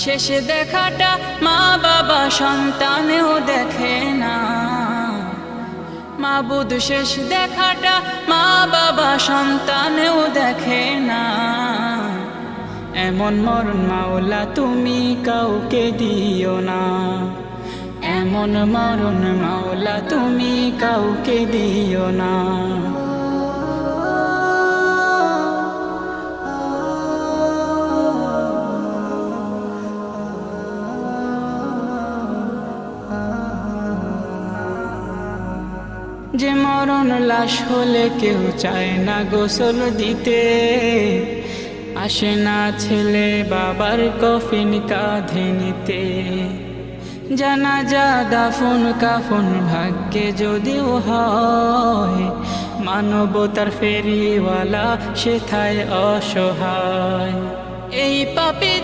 শেষ দেখাটা মা বাবা সন্তানেও দেখে না, মাবুদ শেষ দেখাটা মা বাবা সন্তানেও দেখে না। এমন মরণ মাওলা তুমি কাউকে দিও না, এমন মরণ মাওলা তুমি কাউকে দিও না। যে মরণ লাশ হলে কেউ চায় না গোসল দিতে, আসে না ছেলে বাবার কফিন কাঁধে নিতে। জানাজা দাফন কাফন ভাগ্যে যদিও হয়, মানবতার ফেরিওয়ালা সেথায় অসহায়। এই পাপী